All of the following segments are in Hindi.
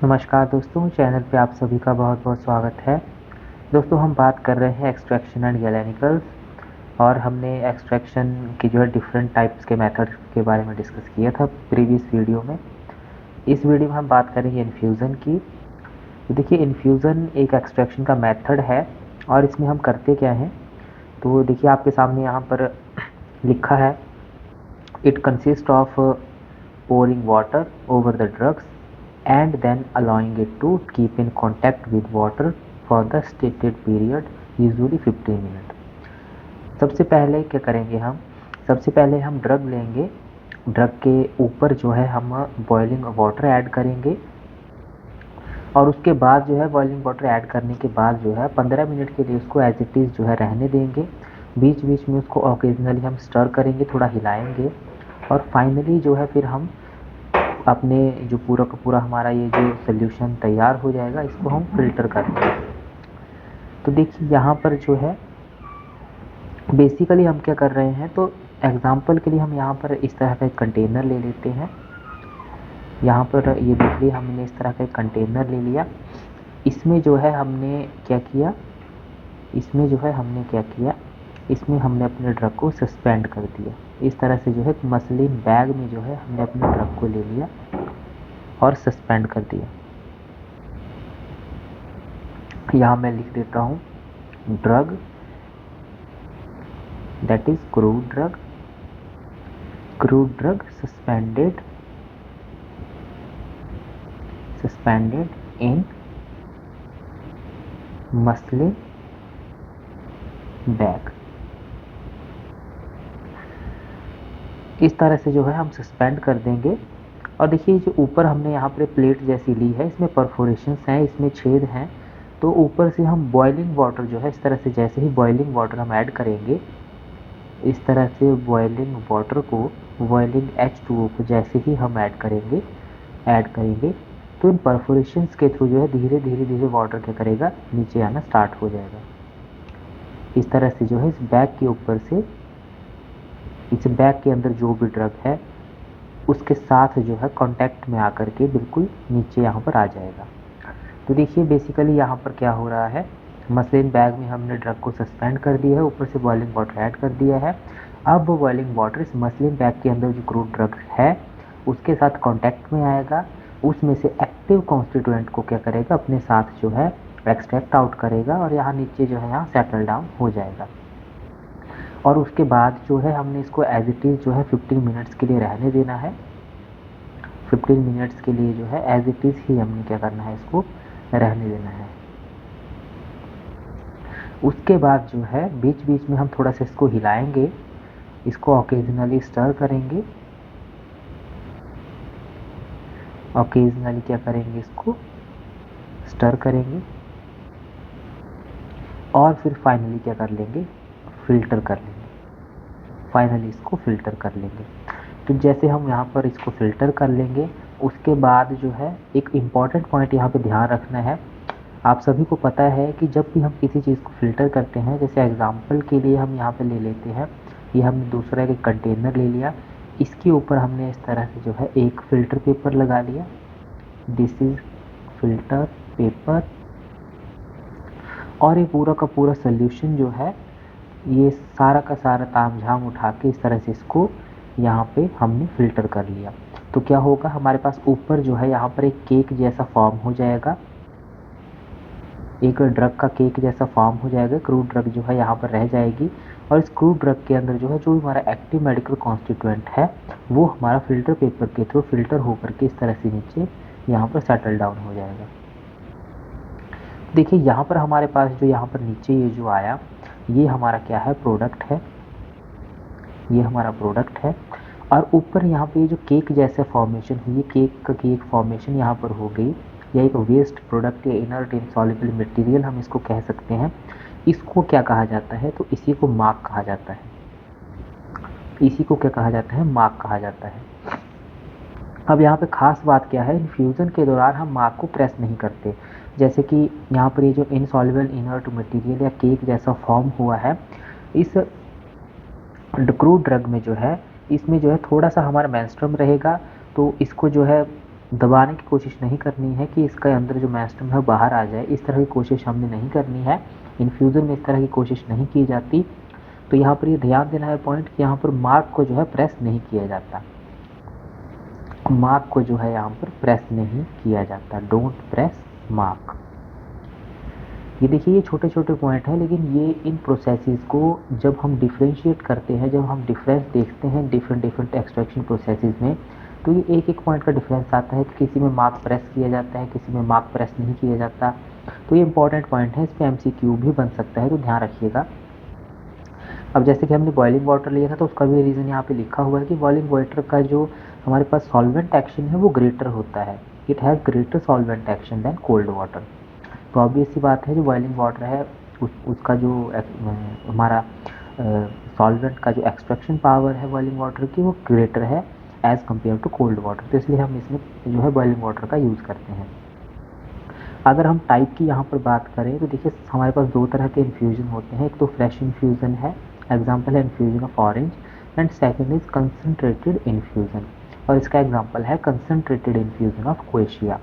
नमस्कार दोस्तों, चैनल पे आप सभी का बहुत बहुत स्वागत है। दोस्तों, हम बात कर रहे हैं एक्सट्रैक्शन एंड गैलेनिकल्स और हमने एक्सट्रैक्शन की जो है डिफरेंट टाइप्स के मेथड्स के बारे में डिस्कस किया था प्रीवियस वीडियो में। इस वीडियो में हम बात करेंगे इन्फ्यूज़न की। तो देखिए, इन्फ्यूज़न एक एक्सट्रैक्शन का मेथड है और इसमें हम करते क्या हैं। तो देखिए, आपके सामने यहाँ पर लिखा है, it consist of pouring water over the drugs and then allowing it to keep in contact with water for the stated period, usually 15 minute. सबसे पहले क्या करेंगे हम, सबसे पहले हम ड्रग लेंगे। ड्रग के ऊपर जो है हम बॉइलिंग वाटर ऐड करेंगे और उसके बाद जो है बॉइलिंग वाटर ऐड करने के बाद जो है 15 मिनट के लिए उसको एज इट इज़ जो है रहने देंगे। बीच बीच में उसको ओकेजनली हम स्टर करेंगे, थोड़ा हिलाएंगे और फाइनली जो है फिर हम अपने जो पूरा का पूरा हमारा ये जो सोल्यूशन तैयार हो जाएगा, इसको हम फिल्टर करते हैं। तो देखिए, यहाँ पर जो है बेसिकली हम क्या कर रहे हैं, तो एग्जांपल के लिए हम यहाँ पर इस तरह का एक कंटेनर ले लेते हैं। यहाँ पर ये देखिए, हमने इस तरह का एक कंटेनर ले लिया। इसमें जो है हमने क्या किया, इसमें हमने अपने ड्रग को सस्पेंड कर दिया। इस तरह से जो है मसलिन बैग में जो है हमने अपने ड्रग को ले लिया और सस्पेंड कर दिया। यहाँ मैं लिख देता हूँ drug, that is crude drug suspended in muslin bag. इस तरह से जो है हम सस्पेंड कर देंगे। और देखिए, जो ऊपर हमने यहाँ पर प्लेट जैसी ली है, इसमें परफोरेशंस हैं, इसमें छेद हैं। तो ऊपर से हम बॉइलिंग वाटर जो है इस तरह से, जैसे ही बॉइलिंग वाटर हम ऐड करेंगे, इस तरह से बॉइलिंग H2O को जैसे ही हम ऐड करेंगे तो इन परफोरेशंस के थ्रू जो है धीरे धीरे वाटर क्या करेगा, नीचे आना स्टार्ट हो जाएगा। इस तरह से जो है इस बैग के ऊपर से, इस बैग के अंदर जो भी ड्रग है उसके साथ जो है कांटेक्ट में आकर के बिल्कुल नीचे यहाँ पर आ जाएगा। तो देखिए, बेसिकली यहाँ पर क्या हो रहा है, मसलिन बैग में हमने ड्रग को सस्पेंड कर दिया है, ऊपर से बॉइलिंग वाटर ऐड कर दिया है। अब वो बॉइलिंग वाटर इस मसलिन बैग के अंदर जो क्रूड ड्रग है उसके साथ कांटेक्ट में आएगा, उसमें से एक्टिव कॉन्स्टिट्यूएंट को क्या करेगा, अपने साथ जो है एक्सट्रैक्ट आउट करेगा और यहाँ नीचे जो है यहाँ सेटल डाउन हो जाएगा। और उसके बाद जो है हमने इसको एज इट इज़ जो है 15 मिनट्स के लिए रहने देना है। 15 मिनट्स के लिए जो है एज इट इज़ ही हमने क्या करना है, इसको रहने देना है। उसके बाद जो है बीच बीच में हम थोड़ा सा इसको हिलाएंगे, इसको ओकेजनली स्टर करेंगे, क्या करेंगे, इसको स्टर करेंगे और फिर फाइनली क्या कर लेंगे, फिल्टर कर लेंगे। फाइनली इसको फिल्टर कर लेंगे। तो जैसे हम यहाँ पर इसको फिल्टर कर लेंगे, उसके बाद जो है एक इम्पॉर्टेंट पॉइंट यहाँ पे ध्यान रखना है। आप सभी को पता है कि जब भी हम किसी चीज़ को फिल्टर करते हैं, जैसे एग्जांपल के लिए हम यहाँ पे ले लेते हैं, ये हमने दूसरा एक कंटेनर ले लिया, इसके ऊपर हमने इस तरह से जो है एक फ़िल्टर पेपर लगा लिया। This is filter paper. और ये पूरा का पूरा सोल्यूशन जो है, ये सारा का सारा तामझाम उठा के इस तरह से इसको यहाँ पे हमने फ़िल्टर कर लिया। तो क्या होगा, हमारे पास ऊपर जो है यहाँ पर एक केक जैसा फॉर्म हो जाएगा, एक ड्रग का केक जैसा फॉर्म हो जाएगा। क्रूड ड्रग जो है यहाँ पर रह जाएगी और इस क्रूड ड्रग के अंदर जो है जो हमारा एक्टिव मेडिकल कॉन्स्टिट्यूएंट है वो हमारा फिल्टर पेपर के थ्रू फिल्टर होकर के इस तरह से नीचे यहाँ पर सेटल डाउन हो जाएगा। देखिए, यहाँ पर हमारे पास जो यहाँ पर नीचे ये जो आया, ये हमारा क्या है, प्रोडक्ट है। ये हमारा प्रोडक्ट है और ऊपर यहाँ पे जो केक जैसे फॉर्मेशन हुई, केक का केक फॉर्मेशन यहाँ पर हो गई, या एक वेस्ट प्रोडक्ट या इनर्ट इनसॉल्युबल मटेरियल हम इसको कह सकते हैं। इसको क्या कहा जाता है, तो इसी को मार्क कहा जाता है। इसी को क्या कहा जाता है, मार्क कहा जाता है। अब यहाँ पे खास बात क्या है, इन्फ्यूज़न के दौरान हम मार्क को प्रेस नहीं करते। जैसे कि यहाँ पर ये जो इनसॉल्युबल इनर्ट मटेरियल या केक जैसा फॉर्म हुआ है, इस क्रूड ड्रग में जो है, इसमें जो है थोड़ा सा हमारा मेंस्ट्रुम रहेगा, तो इसको जो है दबाने की कोशिश नहीं करनी है कि इसके अंदर जो मेरिस्टेम है बाहर आ जाए, इस तरह की कोशिश हमने नहीं करनी है। इन्फ्यूज़न में इस तरह की कोशिश नहीं की जाती। तो यहाँ पर ये ध्यान देना है पॉइंट कि यहाँ पर मार्क को जो है प्रेस नहीं किया जाता, मार्क को जो है यहाँ पर प्रेस नहीं किया जाता, डोंट प्रेस मार्क। ये देखिए ये छोटे छोटे पॉइंट हैं, लेकिन ये इन प्रोसेसेस को जब हम डिफ्रेंशिएट करते हैं, जब हम डिफरेंस देखते हैं डिफरेंट एक्सट्रैक्शन प्रोसेसेस में, तो ये एक एक पॉइंट का डिफरेंस आता है कि किसी में मार्क प्रेस किया जाता है, किसी में मार्क प्रेस नहीं किया जाता। तो ये इंपॉर्टेंट पॉइंट है, इस पर MCQ भी बन सकता है, तो ध्यान रखिएगा। अब जैसे कि हमने बॉइलिंग वाटर लिया था, तो उसका भी रीज़न यहाँ पे लिखा हुआ है कि बॉइलिंग वाटर का जो हमारे पास सॉल्वेंट एक्शन है वो ग्रेटर होता है, it has greater solvent action than cold water. तो ऑब्वियस सी बात है, जो बॉइलिंग वाटर है उसका जो हमारा सॉल्वेंट का जो एक्सट्रैक्शन पावर है बॉइलिंग वाटर की वो ग्रेटर है as compared to cold water. तो इसलिए हम इसमें जो है बॉइलिंग वाटर का यूज़ करते हैं। अगर हम टाइप की यहाँ पर बात करें तो देखिए हमारे पास दो तरह के इन्फ्यूज़न होते हैं, एक तो फ्रेश इन्फ्यूज़न है, एग्जाम्पल है infusion of orange, and second is concentrated infusion, और इसका एग्जाम्पल है कंसनट्रेटेड इन्फ्यूज़न ऑफ कोएशिया।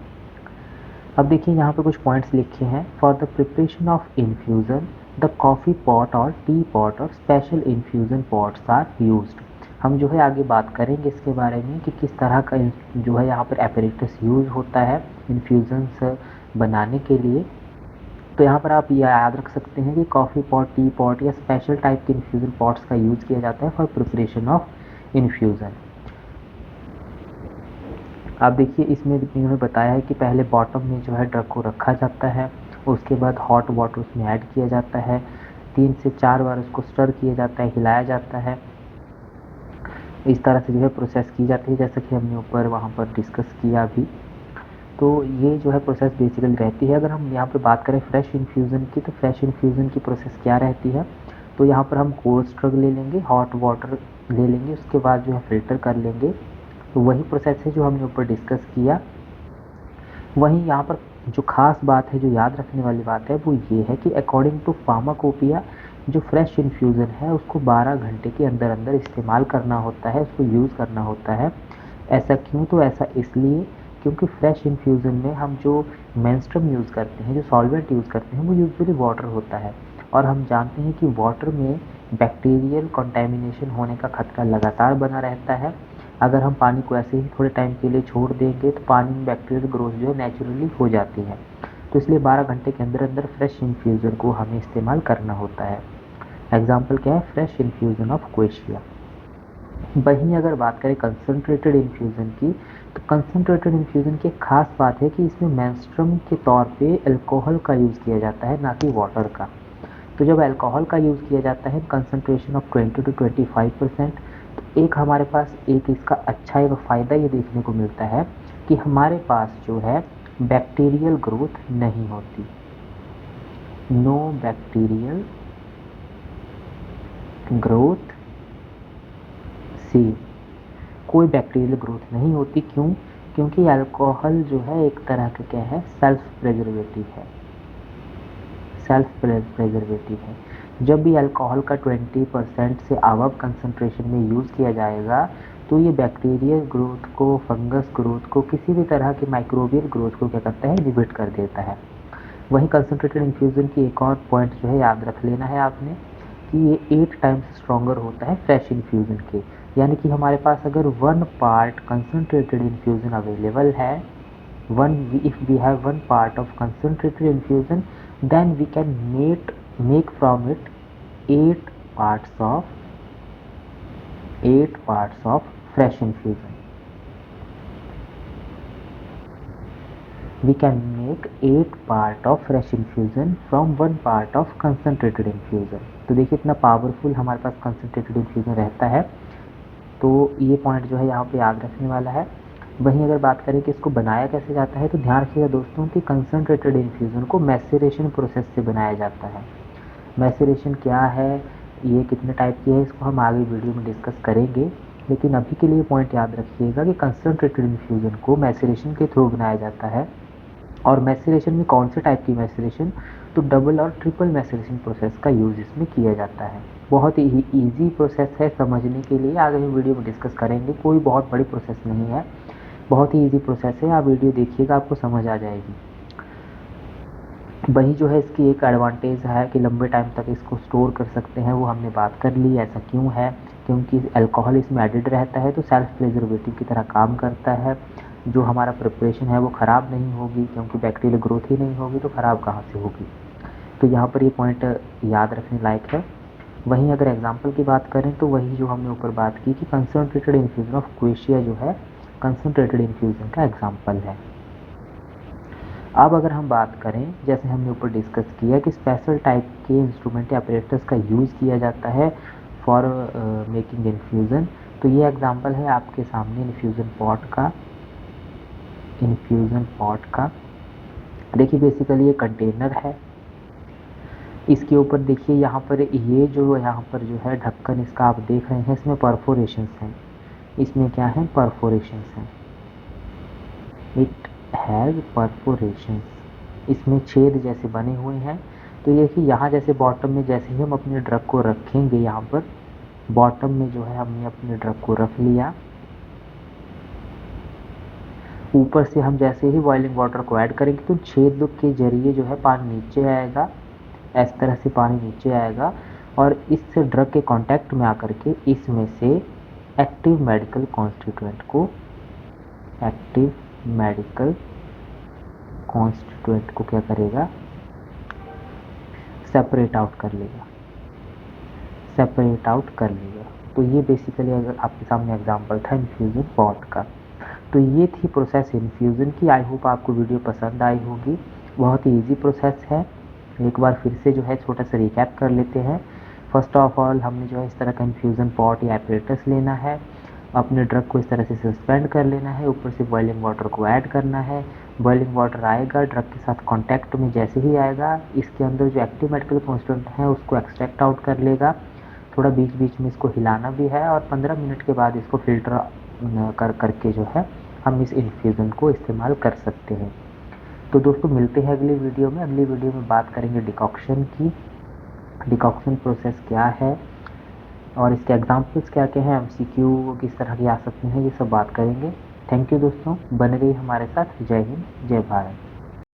अब देखिए यहाँ पे कुछ पॉइंट्स लिखे हैं। For the preparation of infusion the coffee pot और टी पॉट और special infusion pots are used. हम जो है आगे बात करेंगे इसके बारे में कि किस तरह का जो है यहाँ पर एपरेटस यूज़ होता है इन्फ्यूज़न्स बनाने के लिए। तो यहाँ पर आप याद रख सकते हैं कि कॉफ़ी पॉट, टी पॉट या स्पेशल टाइप के इन्फ्यूज़न पॉट्स का यूज़ किया जाता है फॉर प्रिपरेशन ऑफ इन्फ्यूज़न। आप देखिए इसमें इन्होंने बताया है कि पहले बॉटम में जो है ड्रग को रखा जाता है, उसके बाद हॉट वाटर उसमें ऐड किया जाता है, 3 से 4 बार उसको स्टर किया जाता है, हिलाया जाता है। इस तरह से जो है प्रोसेस की जाती है, जैसा कि हमने ऊपर वहाँ पर डिस्कस किया अभी। तो ये जो है प्रोसेस बेसिकली रहती है। अगर हम यहाँ पे बात करें फ्रेश इन्फ्यूज़न की, तो फ्रेश इन्फ्यूज़न की प्रोसेस क्या रहती है, तो यहाँ पर हम कोल्ड स्ट्रग ले लेंगे, हॉट वाटर ले लेंगे, उसके बाद जो है फिल्टर कर लेंगे। तो वही प्रोसेस है जो हमने ऊपर डिस्कस किया। वहीं यहाँ पर जो खास बात है, जो याद रखने वाली बात है, वो ये है कि अकॉर्डिंग टू फार्माकोपिया जो फ्रेश इन्फ्यूज़न है उसको 12 घंटे के अंदर अंदर इस्तेमाल करना होता है, उसको यूज़ करना होता है। ऐसा क्यों? तो ऐसा इसलिए क्योंकि फ्रेश इन्फ्यूज़न में हम जो मेंस्ट्रुम यूज़ करते हैं, जो सॉल्वेंट यूज़ करते हैं, वो यूजुअली वाटर होता है, और हम जानते हैं कि वाटर में बैक्टीरियल कंटेमिनेशन होने का खतरा लगातार बना रहता है। अगर हम पानी को ऐसे ही थोड़े टाइम के लिए छोड़ देंगे तो पानी में बैक्टीरियल ग्रोथ जो है नेचुरली हो जाती है। तो इसलिए 12 घंटे के अंदर अंदर फ्रेश इन्फ्यूज़न को हमें इस्तेमाल करना होता है। एग्जाम्पल क्या है? फ्रेश इन्फ्यूज़न ऑफ कोएशिया। वहीं अगर बात करें कंसनट्रेटेड इन्फ्यूज़न की, तो कंसनट्रेटेड इन्फ्यूज़न की एक खास बात है कि इसमें मेंस्ट्रुम के तौर पे अल्कोहल का यूज़ किया जाता है, ना कि वाटर का। तो जब अल्कोहल का यूज़ किया जाता है कंसनट्रेशन ऑफ 20 to 25%, तो एक हमारे पास एक इसका अच्छा एक फ़ायदा ये देखने को मिलता है कि हमारे पास जो है बैक्टीरियल ग्रोथ नहीं होती, नो बैक्टीरियल ग्रोथ सी, कोई बैक्टीरियल ग्रोथ नहीं होती। क्यों? क्योंकि अल्कोहल जो है एक तरह का क्या है, सेल्फ प्रिजर्वेटिव है, सेल्फ प्रिजर्वेटिव है। जब भी अल्कोहल का 20% से अबव कंसंट्रेशन में यूज़ किया जाएगा तो ये बैक्टीरियल ग्रोथ को, फंगस ग्रोथ को, किसी भी तरह के माइक्रोबियल ग्रोथ को क्या करता है, इनहिबिट कर देता है। वहीं कंसनट्रेटेड इन्फ्यूज़न की एक और पॉइंट जो है याद रख लेना है आपने कि ये 8 टाइम्स स्ट्रॉन्गर होता है फ्रेश इन्फ्यूज़न के। यानी कि हमारे पास अगर 1 पार्ट कंसनट्रेटेड इन्फ्यूज़न अवेलेबल है, if we have 1 part of concentrated infusion, then we can make from it 8 parts of fresh infusion. We can make 8 part of fresh infusion from 1 part of concentrated infusion. तो देखिए इतना पावरफुल हमारे पास concentrated infusion रहता है। तो ये पॉइंट जो है यहाँ पे याद रखने वाला है। वहीं अगर बात करें कि इसको बनाया कैसे जाता है, तो ध्यान रखिएगा दोस्तों कि कंसनट्रेटेड इन्फ्यूज़न को मैसेरेशन प्रोसेस से बनाया जाता है। मैसेरेशन क्या है, ये कितने टाइप की है, इसको हम आगे वीडियो में डिस्कस करेंगे, लेकिन अभी के लिए पॉइंट याद रखिएगा कि कंसनट्रेटेड इन्फ्यूज़न को मैसेरेशन के थ्रू बनाया जाता है। और मैसेरेशन में कौन से टाइप की मैसेरेशन, तो डबल और ट्रिपल मैसेरेशन प्रोसेस का यूज़ इसमें किया जाता है। बहुत ही ईजी प्रोसेस है समझने के लिए, आगे हम वीडियो में डिस्कस करेंगे, कोई बहुत बड़ी प्रोसेस नहीं है। बहुत ही ईजी प्रोसेस है, आप वीडियो देखिएगा आपको समझ आ जाएगी। वही जो है इसकी एक एडवांटेज है कि लंबे टाइम तक इसको स्टोर कर सकते हैं, वो हमने बात कर ली। ऐसा क्यों है? क्योंकि अल्कोहल इसमें एडिड रहता है तो सेल्फ प्रिजर्वेटिव की तरह काम करता है। जो हमारा प्रिपरेशन है वो ख़राब नहीं होगी, क्योंकि बैक्टीरियल ग्रोथ ही नहीं होगी तो ख़राब कहाँ से होगी। तो यहाँ पर ये पॉइंट याद रखने लायक है। वहीं अगर एग्जाम्पल की बात करें तो वही जो हमने ऊपर बात की कि कंसनट्रेटेड इन्फ्यूज़न ऑफ क्वेशिया जो है कंसनट्रेटेड इन्फ्यूज़न का एग्जाम्पल है। अब अगर हम बात करें, जैसे हमने ऊपर डिस्कस किया कि स्पेशल टाइप के इंस्ट्रूमेंट या अपरेटस का यूज़ किया जाता है फॉर मेकिंग इन्फ्यूज़न, तो ये एग्जांपल है आपके सामने इन्फ्यूज़न पॉट का। देखिए बेसिकली ये कंटेनर है, इसके ऊपर देखिए यहाँ पर ये जो यहाँ पर जो है ढक्कन इसका आप देख रहे हैं, इसमें परफोरेशंस हैं। इसमें क्या है? परफोरेशंस हैं। इट हैज़ परफोरेशंस, इसमें छेद जैसे बने हुए हैं। तो ये कि यहाँ जैसे बॉटम में जैसे ही हम अपने ड्रग को रखेंगे, यहाँ पर बॉटम में जो है हमने अपने ड्रग को रख लिया, ऊपर से हम जैसे ही बॉइलिंग वाटर को ऐड करेंगे तो छेद के जरिए जो है पानी नीचे आएगा, इस तरह से पानी नीचे आएगा और इस ड्रग के कांटेक्ट में आकर के इसमें से एक्टिव मेडिकल कॉन्स्टिट्यूएंट को क्या करेगा? सेपरेट आउट कर लेगा। तो ये बेसिकली अगर आपके सामने एग्जांपल था इन्फ्यूज़न पॉट का। तो ये थी प्रोसेस इन्फ्यूज़न की। आई होप आपको वीडियो पसंद आई होगी। बहुत ही ईजी प्रोसेस है। एक बार फिर से जो है छोटा सा रिकैप कर लेते हैं। फर्स्ट ऑफ ऑल हमने जो है इस तरह का इन्फ्यूज़न पॉट या एपरेटस लेना है, अपने ड्रग को इस तरह से सस्पेंड कर लेना है, ऊपर से बॉइलिंग वाटर को ऐड करना है। बॉइलिंग वाटर आएगा, ड्रग के साथ कांटेक्ट में जैसे ही आएगा, इसके अंदर जो एक्टिव मेडिकल कॉन्स्टिट्यूएंट है उसको एक्सट्रैक्ट आउट कर लेगा। थोड़ा बीच बीच में इसको हिलाना भी है और 15 मिनट के बाद इसको फिल्टर करके जो है हम इस इन्फ्यूज़न को इस्तेमाल कर सकते हैं। तो दोस्तों मिलते हैं अगली वीडियो में। अगली वीडियो में बात करेंगे डिकॉक्शन की। डिकॉक्शन प्रोसेस क्या है और इसके एग्जाम्पल्स क्या क्या हैं, MCQ किस तरह के आ सकते हैं, ये सब बात करेंगे। थैंक यू दोस्तों, बने रहिए हमारे साथ। जय हिंद, जय भारत।